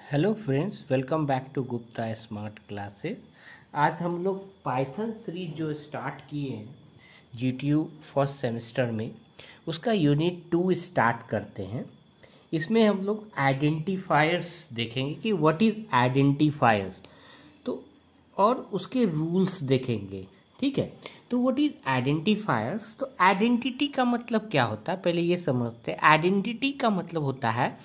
Hello friends, welcome back to Gupta Smart Classes. आज हम लोग पाइथन सीरीज जो स्टार्ट किए हैं जीटीयू फर्स्ट सेमेस्टर में, उसका यूनिट 2 स्टार्ट करते हैं। इसमें हम लोग आइडेंटिफायर्स देखेंगे कि व्हाट इज आइडेंटिफायर्स, तो और उसके रूल्स देखेंगे। ठीक है, तो व्हाट इज आइडेंटिफायर्स। तो आइडेंटिटी का मतलब क्या होता है, पहले ये समझते हैं। आइडेंटिटी का मतलब होता है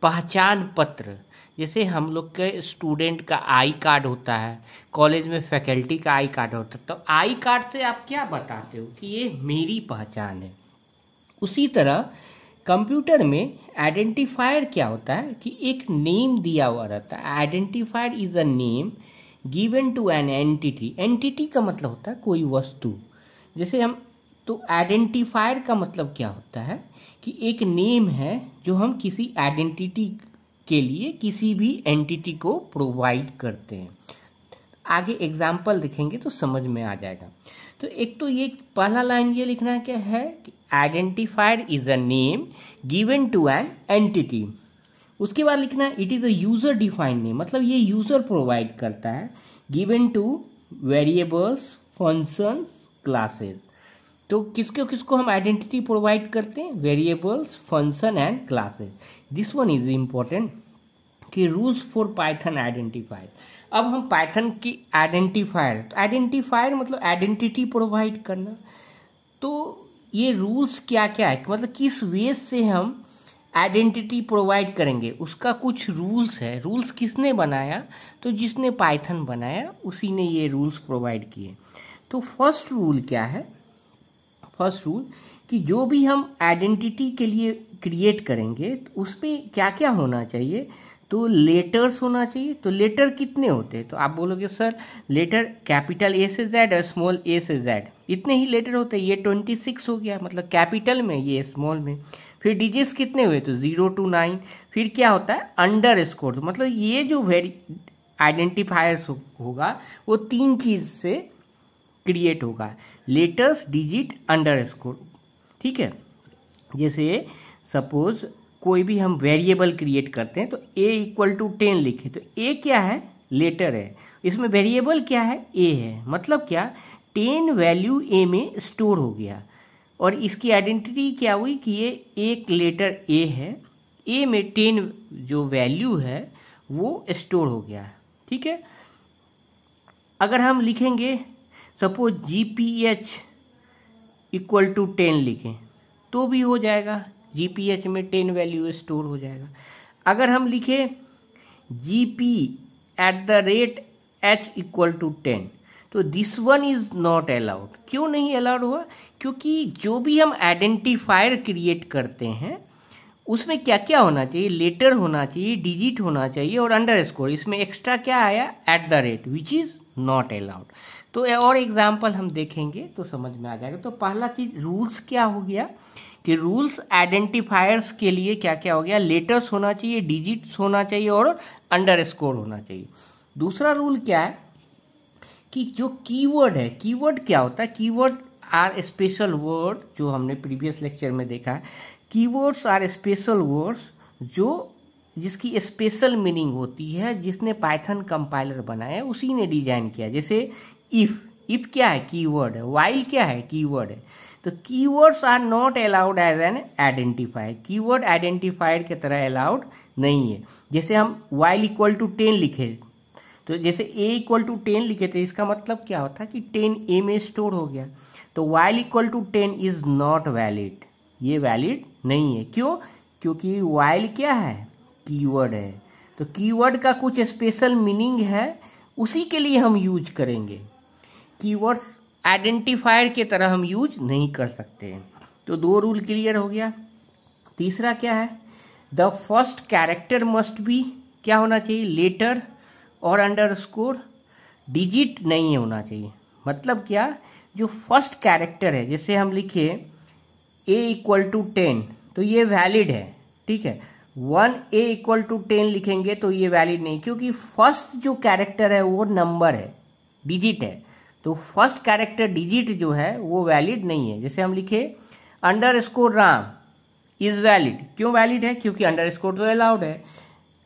पहचान पत्र। जैसे हम लोग के स्टूडेंट का आई कार्ड होता है, कॉलेज में फैकल्टी का आई कार्ड होता है, तो आई कार्ड से आप क्या बताते हो कि ये मेरी पहचान है। उसी तरह कंप्यूटर में आइडेंटिफायर क्या होता है कि एक नेम दिया हुआ रहता है। Identifier is a name given to an entity. Entity का मतलब होता है कोई वस्तु। जैसे हम तो आइडेंटिफायर का मतलब क्या होता है कि एक नेम है जो हम किसी आइडेंटिटी के लिए किसी भी एंटिटी को प्रोवाइड करते हैं। आगे एग्जाम्पल देखेंगे तो समझ में आ जाएगा। तो एक तो ये पहला लाइन ये लिखना क्या है कि identifier is a name given to an entity. उसके बाद लिखना है it is a user defined name, मतलब ये यूजर प्रोवाइड करता है। Given to variables, functions, classes. तो किसको किसको हम आइडेंटिटी प्रोवाइड करते हैं? Variables, function and classes. This one is important कि रूल्स फॉर पाइथन आइडेंटिफायर। अब हम पाइथन की आइडेंटिफायर, तो आइडेंटिफायर मतलब आइडेंटिटी प्रोवाइड करना। तो ये रूल्स क्या क्या है, मतलब किस वे से हम आइडेंटिटी प्रोवाइड करेंगे, उसका कुछ रूल्स है। रूल्स किसने बनाया? तो जिसने पाइथन बनाया उसी ने ये रूल्स प्रोवाइड किए। तो फर्स्ट रूल क्या है? फर्स्ट रूल कि जो भी हम आइडेंटिटी के लिए क्रिएट करेंगे तो उसमें क्या क्या होना चाहिए? तो लेटर्स होना चाहिए। तो लेटर कितने होते हैं? तो आप बोलोगे सर लेटर कैपिटल ए से जेड और स्मॉल ए से जेड, इतने ही लेटर होते हैं। ये 26 हो गया, मतलब कैपिटल में, ये स्मॉल में। फिर डिजिट्स कितने हुए? तो 0 to 9। फिर क्या होता है? अंडर स्कोर, मतलब ये जो आइडेंटिफायर्स होगा वो 3 चीज से क्रिएट होगा, लेटर्स, डिजिट, अंडर स्कोर। ठीक है, जैसे सपोज कोई भी हम वेरिएबल क्रिएट करते हैं तो a इक्वल टू 10 लिखे, तो a क्या है? लेटर है। इसमें वेरिएबल क्या है? a है। मतलब क्या? 10 वैल्यू a में स्टोर हो गया, और इसकी आइडेंटिटी क्या हुई कि ये एक लेटर a है, a में 10 जो वैल्यू है वो स्टोर हो गया। ठीक है, अगर हम लिखेंगे सपोज GPH इक्वल टू 10 लिखें तो भी हो जाएगा, GPH में 10 वैल्यू स्टोर हो जाएगा। अगर हम लिखें GP@h इक्वल टू 10 तो this one is not allowed. क्यों नहीं अलाउड हुआ? क्योंकि जो भी हम आइडेंटिफायर क्रिएट करते हैं उसमें क्या क्या होना चाहिए? लेटर होना चाहिए, डिजिट होना चाहिए और अंडर स्कोर। इसमें एक्स्ट्रा क्या आया? @ विच इज नॉट अलाउड। तो और एग्जाम्पल हम देखेंगे तो समझ में आ जाएगा। तो पहला चीज रूल्स क्या हो गया कि रूल्स आइडेंटिफायर्स के लिए क्या क्या हो गया? लेटर्स होना चाहिए, डिजिट्स होना चाहिए और अंडर स्कोर होना चाहिए। दूसरा रूल क्या है कि जो कीवर्ड है, कीवर्ड क्या होता है? कीवर्ड आर स्पेशल वर्ड, जो हमने प्रीवियस लेक्चर में देखा है। कीवर्ड्स आर स्पेशल वर्ड्स जिसकी स्पेशल मीनिंग होती है, जिसने पाइथन कंपाइलर बनाया है उसी ने डिजाइन किया। जैसे इफ क्या है? कीवर्ड है। वाइल क्या है? कीवर्ड है। तो keywords are not allowed as an identifier. Keyword identifier की तरह अलाउड नहीं है। जैसे हम वाइल इक्वल टू 10 लिखे, तो जैसे a इक्वल टू 10 लिखे थे, इसका मतलब क्या होता है कि 10 a में स्टोर हो गया। तो while equal to 10 is not valid, ये वैलिड नहीं है। क्यों? क्योंकि वाइल क्या है? कीवर्ड है। तो कीवर्ड का कुछ स्पेशल मीनिंग है, उसी के लिए हम यूज करेंगे। कीवर्ड्स आइडेंटिफायर की तरह हम यूज नहीं कर सकते हैं। तो 2 रूल क्लियर हो गया। तीसरा क्या है? The first character must be क्या होना चाहिए? लेटर और अंडर स्कोर। डिजिट नहीं होना चाहिए। मतलब क्या? जो फर्स्ट कैरेक्टर है, जैसे हम लिखे a इक्वल टू 10 तो ये वैलिड है। ठीक है, 1a इक्वल टू 10 लिखेंगे तो ये वैलिड नहीं, क्योंकि फर्स्ट जो कैरेक्टर है वो नंबर है, डिजिट है। तो फर्स्ट कैरेक्टर डिजिट जो है वो वैलिड नहीं है। जैसे हम लिखे under score Ram is valid. क्यों वैलिड है? क्योंकि अंडर स्कोर तो अलाउड है।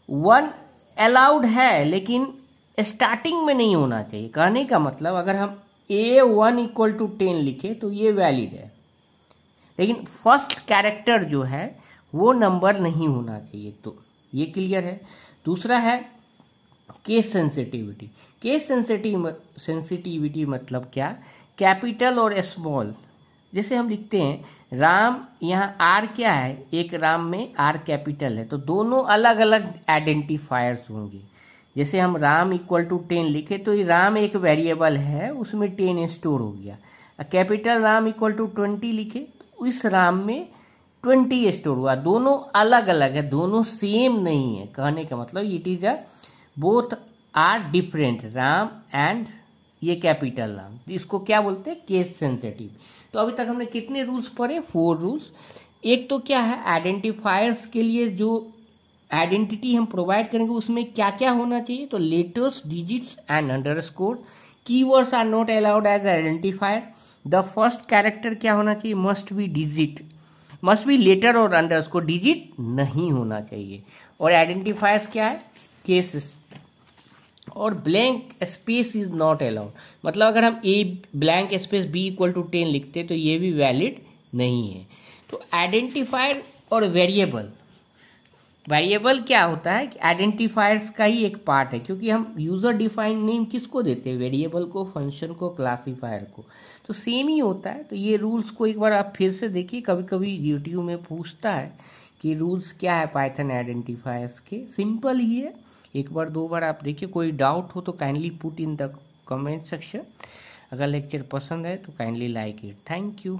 1 अलाउड है, लेकिन स्टार्टिंग में नहीं होना चाहिए। कहने का मतलब अगर हम A1 इक्वल टू 10 लिखे तो ये वैलिड है, लेकिन फर्स्ट कैरेक्टर जो है वो नंबर नहीं होना चाहिए। तो ये क्लियर है। दूसरा है केस सेंसिटिविटी। केस सेंसिटिविटी मतलब क्या? कैपिटल और स्मॉल। जैसे हम लिखते हैं राम, यहाँ आर क्या है, एक राम में आर कैपिटल है, तो दोनों अलग अलग आइडेंटिफायर्स होंगे। जैसे हम राम इक्वल टू 10 लिखे तो ये राम एक वेरिएबल है, उसमें 10 स्टोर हो गया। कैपिटल राम इक्वल टू 20 लिखे तो इस राम में 20 स्टोर हुआ। दोनों अलग अलग है, दोनों सेम नहीं है। कहने का मतलब it is a both are different, Ram and ये कैपिटल राम। इसको क्या बोलते हैं? Case sensitive. तो अभी तक हमने कितने रूल्स पढ़े? 4 रूल्स। एक तो क्या है, आइडेंटिफायर्स के लिए जो आइडेंटिटी हम प्रोवाइड करेंगे उसमें क्या क्या होना चाहिए? तो letters, digits and underscore. Keywords are not allowed as identifier. The first character क्या होना चाहिए? Must be digit, must be letter और अंडरस्कोर, डिजिट नहीं होना चाहिए। और आइडेंटिफायर्स क्या है? केसेस। और blank space is not allowed, मतलब अगर हम a blank space B equal to 10 लिखते तो ये भी वैलिड नहीं है। तो आइडेंटिफायर और वेरिएबल, वेरिएबल क्या होता है कि आइडेंटिफायर्स का ही एक पार्ट है, क्योंकि हम यूजर डिफाइंड नेम किसको देते हैं? वेरिएबल को, फंक्शन को, क्लासीफायर को। तो सेम ही होता है। तो ये रूल्स को एक बार आप फिर से देखिए, कभी कभी यूट्यूब में पूछता है कि रूल्स क्या है पाइथन आइडेंटिफायर्स के। सिंपल ही है, एक बार दो बार आप देखिए। कोई डाउट हो तो kindly put in the comment section. अगर लेक्चर पसंद है तो kindly like it. Thank you.